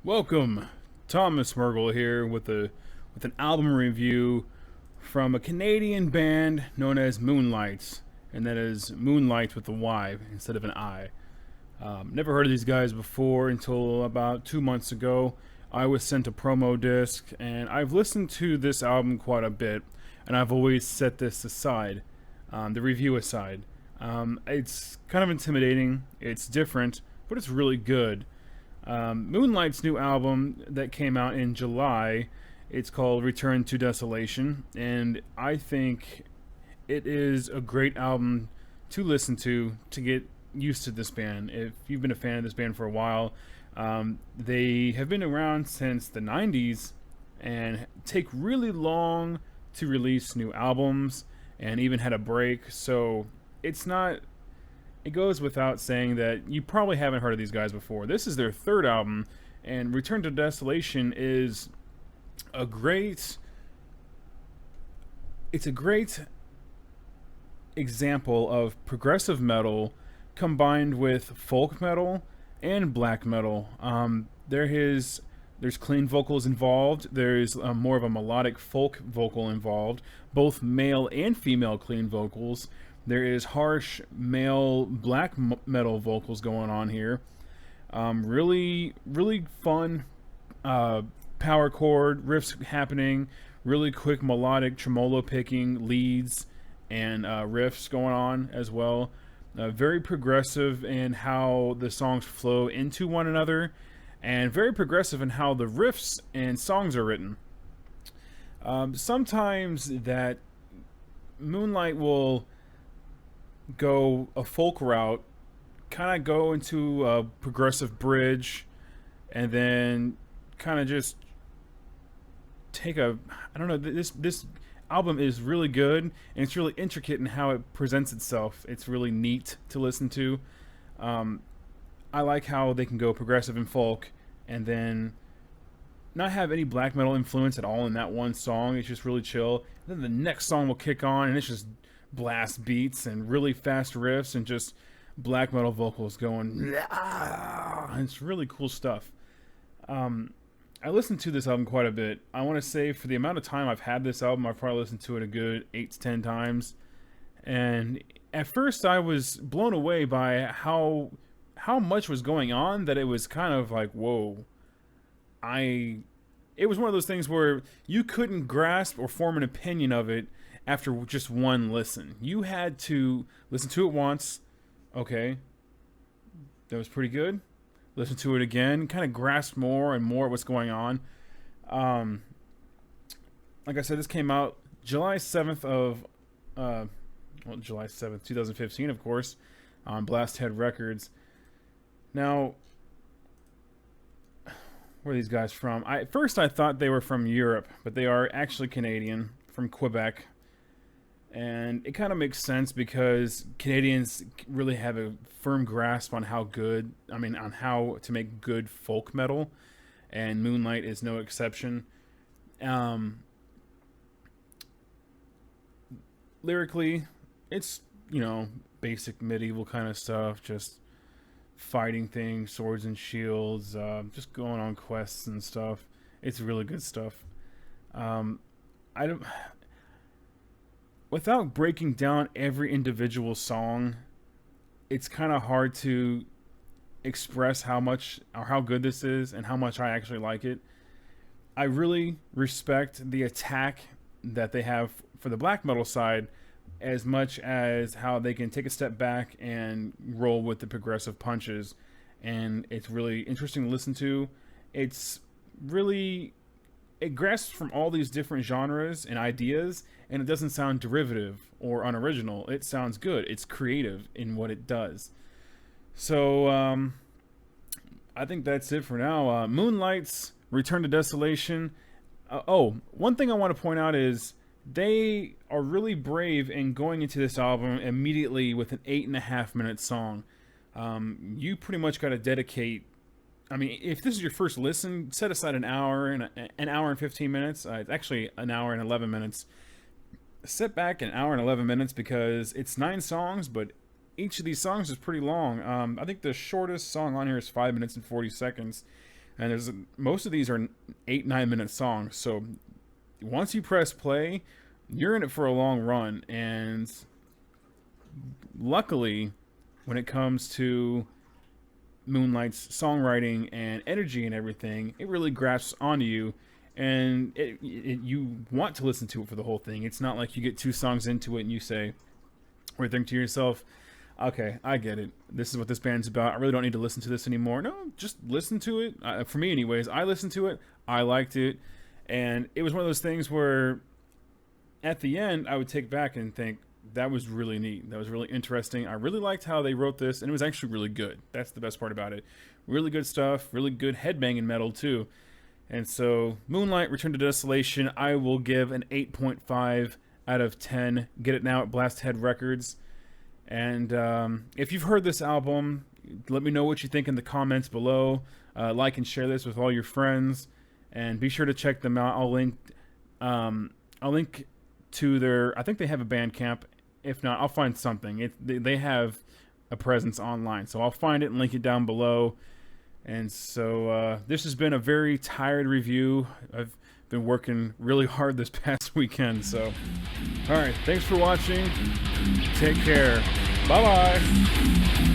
Welcome, Thomas Mergel here with an album review from a Canadian band known as Moonlight, and that is Moonlight with a Y instead of an I. Never heard of these guys before until about 2 months ago. I was sent a promo disc, and I've listened to this album quite a bit, and I've always set this aside, the review aside. It's kind of intimidating. It's different, but it's really good. Moonlight's new album that came out in July, it's called Return to Desolation, and I think it is a great album to listen to get used to this band. If you've been a fan of this band for a while, they have been around since the 90s and take really long to release new albums and even had a break, so it's not it goes without saying that you probably haven't heard of these guys before. This is their third album, and Return to Desolation is a great. It's a great example of progressive metal combined with folk metal and black metal. There's clean vocals involved. There's more of a melodic folk vocal involved, both male and female clean vocals. There is harsh male black metal vocals going on here. Really fun power chord riffs happening. Really quick melodic tremolo picking leads and riffs going on as well. Very progressive in how the songs flow into one another, and very progressive in how the riffs and songs are written. Sometimes that Moonlight will go a folk route, kind of go into a progressive bridge, and then kind of just take a I don't know. This album is really good, and it's really intricate in how it presents itself. It's really neat to listen to. I like how they can go progressive and folk, and then not have any black metal influence at all in that one song. It's just really chill. And then the next song will kick on, and it's just blast beats and really fast riffs and just black metal vocals going. It's really cool stuff. I listened to this album quite a bit. I want to say for the amount of time I've had this album, I've probably listened to it a good 8 to 10 times. And at first I was blown away by how much was going on, that it was kind of like, whoa. It was one of those things where you couldn't grasp or form an opinion of it after just one listen. You had to listen to it once. Okay, that was pretty good. Listen to it again, kind of grasp more and more what's going on. Like I said, this came out July 7th of, July 7th, 2015, of course, on Blast Head Records. Now, where are these guys from? At first I thought they were from Europe, but they are actually Canadian, from Quebec. And it kind of makes sense because Canadians really have a firm grasp on on how to make good folk metal, and Moonlight is no exception. Lyrically, it's, basic medieval kind of stuff, just fighting things, swords and shields, just going on quests and stuff. It's really good stuff. I don't. Without breaking down every individual song, it's kind of hard to express how much or how good this is and how much I actually like it. I really respect the attack that they have for the black metal side, as much as how they can take a step back and roll with the progressive punches. And it's really interesting to listen to. It grasps from all these different genres and ideas, and it doesn't sound derivative or unoriginal. It sounds good. It's creative in what it does. So, I think that's it for now. Moonlight's Return to Desolation. One thing I want to point out is they are really brave in going into this album immediately with an 8.5-minute song. You pretty much got to dedicate. I mean, if this is your first listen, set aside an hour and 15 minutes. It's actually an hour and 11 minutes. Sit back an hour and 11 minutes because it's 9 songs, but each of these songs is pretty long. I think the shortest song on here is 5 minutes and 40 seconds. And there's most of these are 8-9 minute songs. So once you press play, you're in it for a long run. And luckily, when it comes to Moonlight's songwriting and energy and everything, it really grasps onto you, and you want to listen to it for the whole thing. It's not like you get 2 songs into it and you say, or think to yourself, okay, I get it. This is what this band's about. I really don't need to listen to this anymore. No, just listen to it. For me anyways, I listened to it. I liked it. And it was one of those things where at the end, I would take back and think, that was really neat. That was really interesting. I really liked how they wrote this, and it was actually really good. That's the best part about it. Really good stuff. Really good headbanging metal, too. And so, Moonlyght, Return to Desolation, I will give an 8.5 out of 10. Get it now at Blasthead Records. And if you've heard this album, let me know what you think in the comments below. Like and share this with all your friends. And be sure to check them out. I'll link to their, I think they have a Bandcamp. If not, I'll find something. They have a presence online, so I'll find it and link it down below. And so this has been a very tired review. I've been working really hard this past weekend. So, all right, thanks for watching. Take care. Bye-bye.